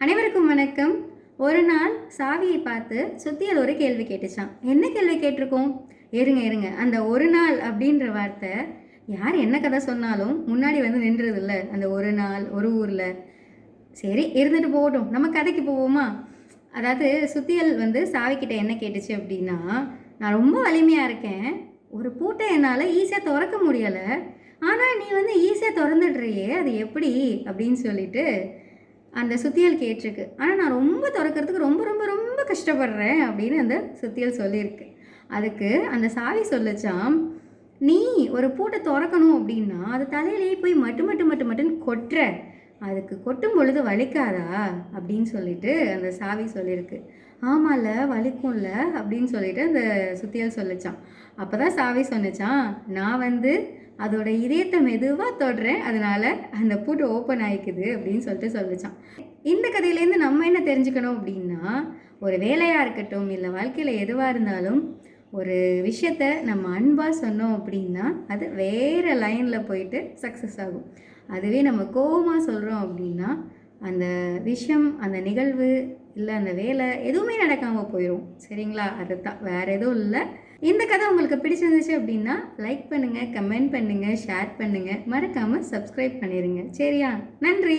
அனைவருக்கும் வணக்கம். ஒரு நாள் சாவியை பார்த்து சுத்தியல் ஒரு கேள்வி கேட்டுச்சான். என்ன கேள்வி கேட்டிருக்கோம்? இருங்க அந்த ஒரு நாள் அப்படின்ற வார்த்தை யார் என்ன கதை சொன்னாலும் முன்னாடி வந்து நின்றுதில்ல. அந்த ஒரு நாள் ஒரு ஊரில் சரி இருந்துட்டு போகட்டும், நம்ம கதைக்கு போவோமா? அதாவது சுத்தியல் வந்து சாவிக்கிட்ட என்ன கேட்டுச்சு அப்படின்னா, நான் ரொம்ப வலிமையாக இருக்கேன், ஒரு பூட்டை என்னால் ஈஸியாக திறக்க முடியலை, ஆனால் நீ வந்து ஈஸியாக திறந்துடுறியே, அது எப்படி அப்படின்னு சொல்லிட்டு அந்த சுத்தியல் கேட்டிருக்கு. ஆனால் நான் ரொம்ப திறக்கிறதுக்கு ரொம்ப ரொம்ப ரொம்ப கஷ்டப்படுறேன் அப்படின்னு அந்த சுத்தியல் சொல்லியிருக்கு. அதுக்கு அந்த சாவி சொல்லிச்சாம், நீ ஒரு பூட்டை திறக்கணும் அப்படின்னா அது தலையிலேயே போய் மட்டுன்னு கொட்டுற, அதுக்கு கொட்டும் பொழுது வலிக்காதா அப்படின்னு சொல்லிட்டு அந்த சாவி சொல்லியிருக்கு. ஆமாம்ல வலிக்கும்ல அப்படின்னு சொல்லிட்டு அந்த சுத்தியல் சொல்லிச்சான். அப்போ தான் சாவி சொன்னிச்சான், நான் வந்து அதோட இதயத்தை மெதுவாக தொடுறேன், அதனால அந்த பூட்டு ஓப்பன் ஆகிக்குது அப்படின்னு சொல்லிட்டு சொல்லிச்சான். இந்த கதையிலேருந்து நம்ம என்ன தெரிஞ்சுக்கணும் அப்படின்னா, ஒரு வேலையாக இருக்கட்டும் இல்லை வாழ்க்கையில் எதுவாக இருந்தாலும் ஒரு விஷயத்த நம்ம அன்பாக சொன்னோம் அப்படின்னா அது வேறு லைனில் போயிட்டு சக்ஸஸ் ஆகும். அதுவே நம்ம கோபமாக சொல்கிறோம் அப்படின்னா அந்த விஷயம், அந்த நிகழ்வு இல்லை அந்த வேலை எதுவுமே நடக்காமல் போயிடும். சரிங்களா? அதுதான், வேறு எதுவும் இல்லை. இந்த கதை உங்களுக்கு பிடிச்சிருந்துச்சு அப்படின்னா லைக் பண்ணுங்கள், கமெண்ட் பண்ணுங்கள், ஷேர் பண்ணுங்கள், மறக்காமல் சப்ஸ்கிரைப் பண்ணிடுங்க. சரியா? நன்றி.